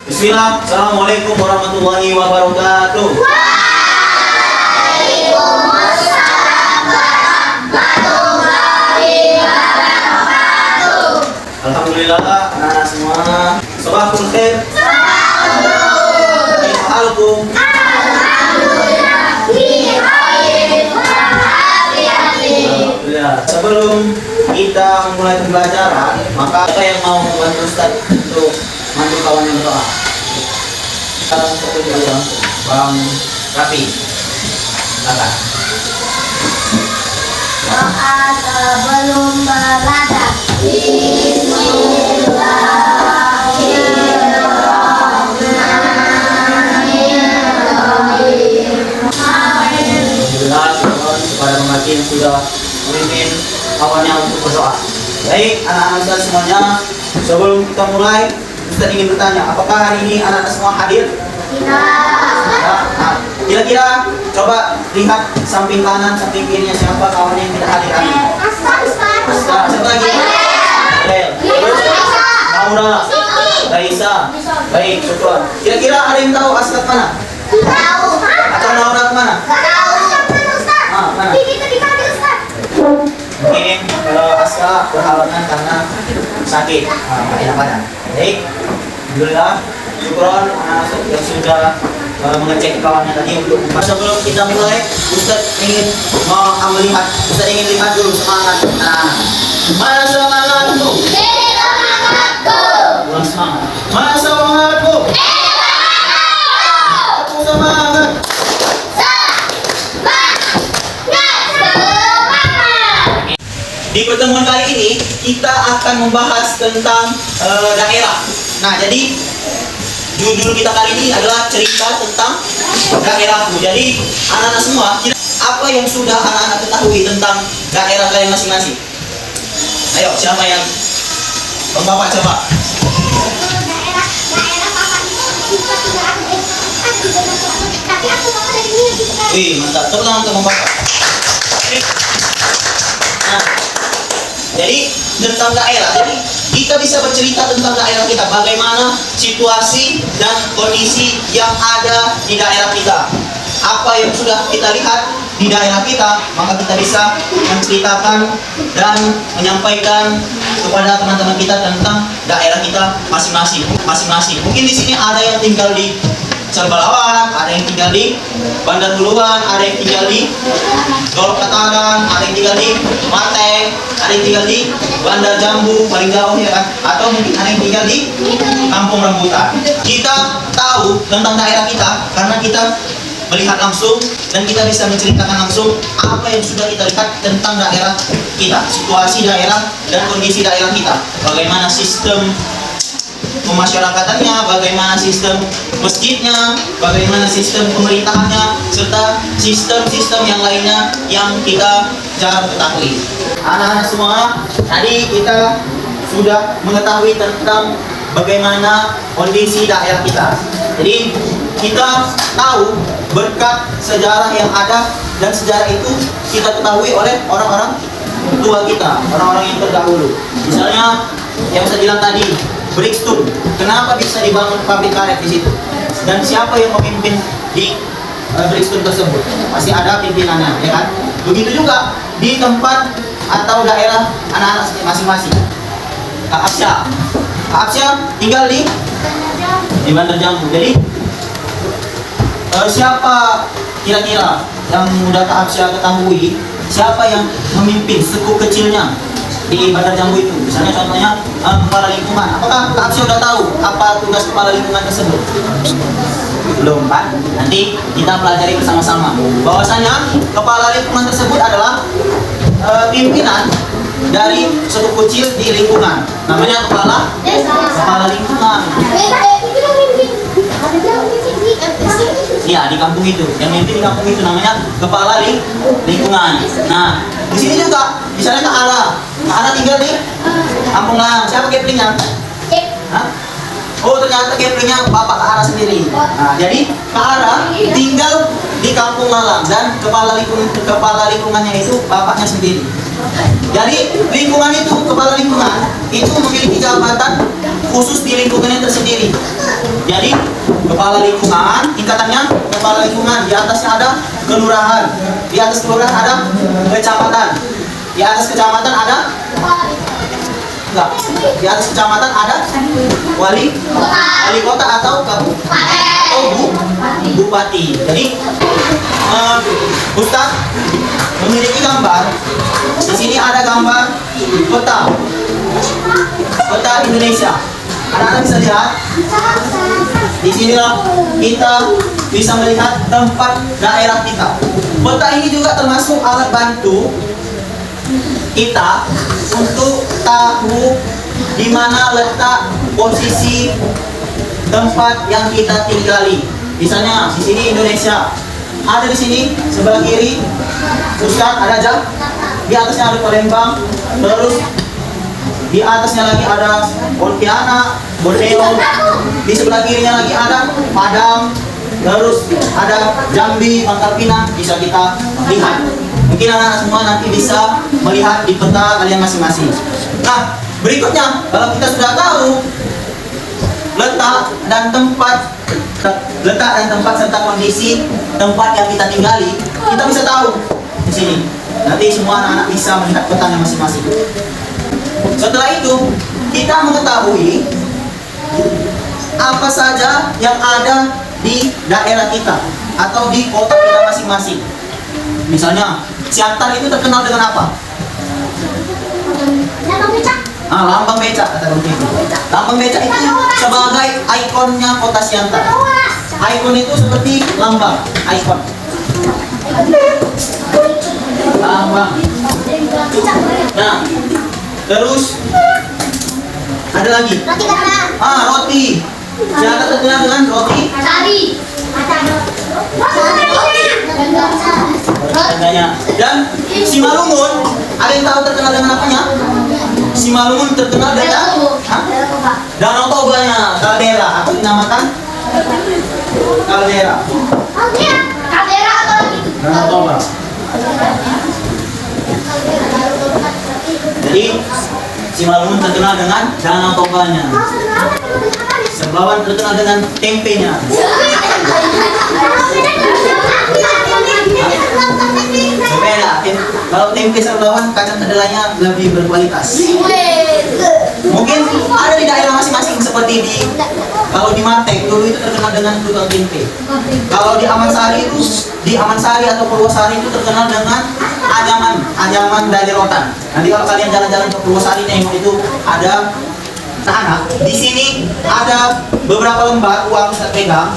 Bismillah. Assalamualaikum warahmatullahi wabarakatuh. Waalaikumsalam warahmatullahi wabarakatuh. Alhamdulillah, anak-anak semua. Sabahul khair. Kaifahalkum? Alhamdulillah, bi khairin wa afiyatin. Alhamdulillah. Sebelum kita memulai pembelajaran, maka siapa yang mau membantu Ustaz untuk mandu kawan yang berdoa? Kita langsung ke dalam Bang Rafi. Silakan. Doa sebelum belajar. Alhamdulillah, mohon kepada pemerhati yang sudah memimpin kawannya untuk berdoa. Baik, anak-anak Ustaz semuanya, sebelum kita mulai, Ustaz ingin bertanya, apakah hari ini anak-anak semua hadir? Ya, nah, kira-kira coba lihat samping kanan, samping kirinya siapa kawannya yang tidak hadir hari ini? Ustaz, siapa lagi? Adel. Terus? Naura. Raisa. Baik, syukur. Kira-kira ada yang tahu Askat mana? Atau Naura kemana? Ah, mana? Mungkin kalau Aska berhalangan karena sakit, nggak enak badan. Baik, alhamdulillah, syukuran anak yang sudah mengecek kawannya tadi untuk sebelum kita mulai, Ustaz ingin melihat, Ustaz ingin lihat dulu semangat. Nah, mana semangatku? Kurang semangat. Mana semangatku? Aku semangat. Di pertemuan kali ini kita akan membahas tentang daerah. Nah, jadi judul kita kali ini adalah cerita tentang daerahku. Jadi anak-anak semua, apa yang sudah anak-anak ketahui tentang daerah kalian masing-masing? Ayo, siapa yang Bapak coba? Wih, mantap. Tepuk tangan untuk Bapak. Nah, jadi tentang daerah, jadi kita bisa bercerita tentang daerah kita, bagaimana situasi dan kondisi yang ada di daerah kita. Apa yang sudah kita lihat di daerah kita, maka kita bisa menceritakan dan menyampaikan kepada teman-teman kita tentang daerah kita masing-masing. Mungkin di sini ada yang tinggal di Serbalawan, ada yang tinggal di Bandar Huluan, ada yang tinggal di Dolok Kataran, ada yang tinggal di Mateng, ada yang tinggal di Bandar Jambu paling jauh ya kan, atau mungkin ada yang tinggal di Kampung Rambutan. Kita tahu tentang daerah kita karena kita melihat langsung dan kita bisa menceritakan langsung apa yang sudah kita lihat tentang daerah kita, situasi daerah dan kondisi daerah kita, bagaimana sistem pemasyarakatannya, bagaimana sistem masjidnya, bagaimana sistem pemerintahannya, serta sistem-sistem yang lainnya yang kita jarang ketahui. Anak-anak semua, tadi kita sudah mengetahui tentang bagaimana kondisi daerah kita. Jadi kita tahu berkat sejarah yang ada, dan sejarah itu kita ketahui oleh orang-orang tua kita, orang-orang yang terdahulu. Misalnya yang saya bilang tadi, Brixton, kenapa bisa dibangun pabrik karet di situ? Dan siapa yang memimpin di Brixton tersebut? Masih ada pimpinannya, ya kan? Begitu juga di tempat atau daerah anak-anak masing-masing. Kak Absya tinggal di Bandar Jambu. Jadi siapa kira-kira yang mudah Kak Absya ketahui? Siapa yang memimpin suku kecilnya di Bandar Jambu itu? Misalnya contohnya kepala lingkungan. Apakah Kak Absya sudah tahu apa tugas kepala lingkungan tersebut? Belum kan? Nanti kita pelajari bersama-sama. Bahwasanya kepala lingkungan tersebut adalah pimpinan dari suku kecil di lingkungan. Namanya kepala lingkungan. Iya, di kampung itu. Yang memimpin di kampung itu namanya kepala lingkungan. Nah, di sini juga misalnya Kak Ara tinggal di Kampung Lang. Siapa keplingnya? Hah? Oh, ternyata keplingnya bapak Kak Ara sendiri. Nah, jadi Kak Ara tinggal di Kampung Lalang dan kepala lingkungannya itu bapaknya sendiri. Jadi lingkungan itu, kepala lingkungan itu memiliki jabatan khusus di lingkungannya tersendiri. Jadi kepala lingkungan, tingkatannya kepala lingkungan, di atasnya ada kelurahan, di atas kelurahan ada kecamatan, di atas kecamatan ada enggak, di atas kecamatan ada wali kota atau bupati. Jadi Ustaz memiliki gambar. Di sini ada gambar peta Indonesia. Anak-anak bisa lihat. Di sinilah kita bisa melihat tempat daerah kita. Peta ini juga termasuk alat bantu kita untuk tahu di mana letak posisi tempat yang kita tinggali. Misalnya di sini Indonesia, ada di sini sebelah kiri Ustaz ada jam, di atasnya ada Palembang, terus di atasnya lagi ada Pontianak, Borneo, di sebelah kirinya lagi ada Padang, terus ada Jambi, Pangkal Pinang, bisa kita lihat. Mungkin anak-anak semua nanti bisa melihat di peta kalian masing-masing. Nah, berikutnya kalau kita sudah tahu letak dan tempat serta kondisi tempat yang kita tinggali, kita bisa tahu di sini. Nanti semua anak-anak bisa melihat petanya masing-masing. Setelah itu, kita mengetahui apa saja yang ada di daerah kita atau di kota kita masing-masing. Misalnya, Siantar itu terkenal dengan apa? Lambang becak kata Bang Tito. Lambang becak itu sebagai ikonnya kota Siantar. Ikon itu seperti lambang, ikon. Lambang. Nah, terus ada lagi. Roti. Siantar terkenal dengan roti. Dan Simalungun, ada yang tahu terkenal dengan apanya? Simalungun terkenal dengan Danau Tobanya, kaldera, atau dinamakan kaldera. Danau Toba. Jadi Simalungun terkenal dengan Danau Tobanya. Sembawan terkenal dengan tempenya. Berbeda. Kalau tempe Sembawan kacang kedelainya lebih berkualitas. Mungkin ada di daerah masing-masing seperti kalau di Martek dulu itu terkenal dengan tukang tempe. Kalau di Amansari atau Purwosari itu terkenal dengan anyaman dari rotan. Nanti kalau kalian jalan-jalan ke Purwosari nengok itu ada anak. Di sini ada beberapa lembar uang Ustaz pegang.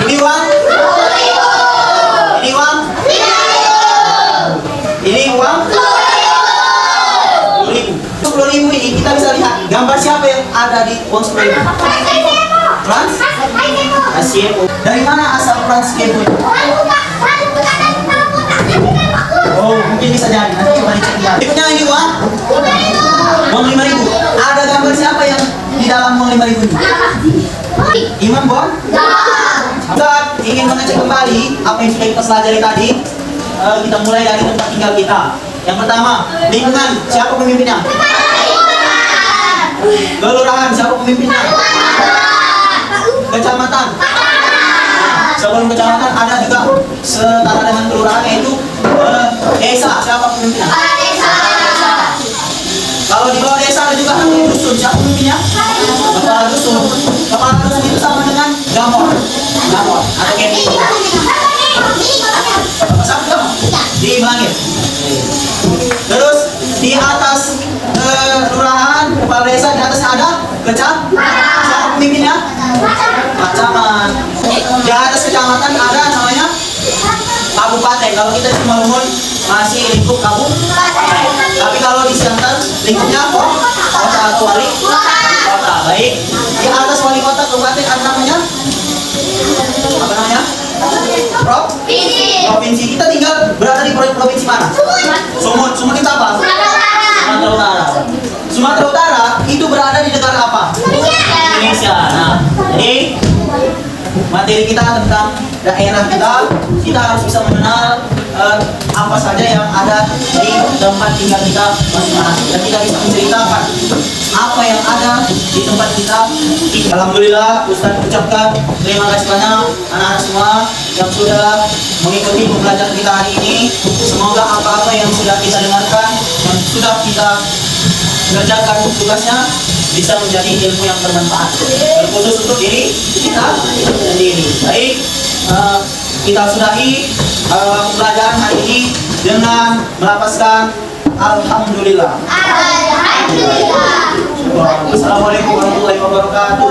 Ini uang. Ini uang. Ini uang 10.000 ini kita bisa lihat gambar siapa yang ada di uang 10.000. Frans Asiemo. Dari mana asal Frans Asiemo itu? Oh, mungkin bisa jadi. Nanti coba dicek ya. Berikutnya ini uang 5.000. Ada gambar siapa yang di dalam uang 5.000 ini? Imam Bon? Ustaz ingin mengecek kembali apa yang sudah kita pelajari tadi. Kita mulai dari tempat tinggal kita. Yang pertama, lingkungan, siapa pemimpinnya? Kelurahan, siapa pemimpinnya? Kecamatan. Sebelum kecamatan ada juga setara dengan kelurahan, yaitu desa, siapa pemimpinnya? Kalau di bawah desa ada juga dusun, siapa pemimpinnya? Kepala dusun. Kepala dusun itu sama dengan gamor atau kemi. Di langit. Terus di atas kelurahan, kepala desa, di atasnya ada kecamatan. Siapa pemimpinnya? Pak Camat. Di atas kecamatan ada namanya kabupaten. Kalau kita di Simalungun masih lingkup kabupaten. Tapi kalau di Siantar lingkupnya kota atau wali kota. Baik. Di atas wali kota kabupaten ada namanya apa namanya? Provinsi. Kita tinggal berada di provinsi mana? Sumut itu apa? Sumatera Utara. Sumatera Utara itu berada di negara apa? Indonesia. Nah, jadi materi kita tentang daerah kita. Kita harus bisa mengenal apa saja yang ada di tempat tinggal kita masing-masing, dan kita bisa menceritakan apa yang ada di tempat kita. Alhamdulillah, Ustaz ucapkan terima kasih banyak anak-anak semua yang sudah mengikuti pembelajaran kita hari ini. Semoga apa-apa yang sudah kita dengarkan, yang sudah kita kerjakan tugasnya, bisa menjadi ilmu yang bermanfaat, terkhusus untuk diri kita sendiri. Baik, kita sudahi pembelajaran hari ini dengan melafazkan Alhamdulillah. Alhamdulillah. Assalamualaikum warahmatullahi wabarakatuh.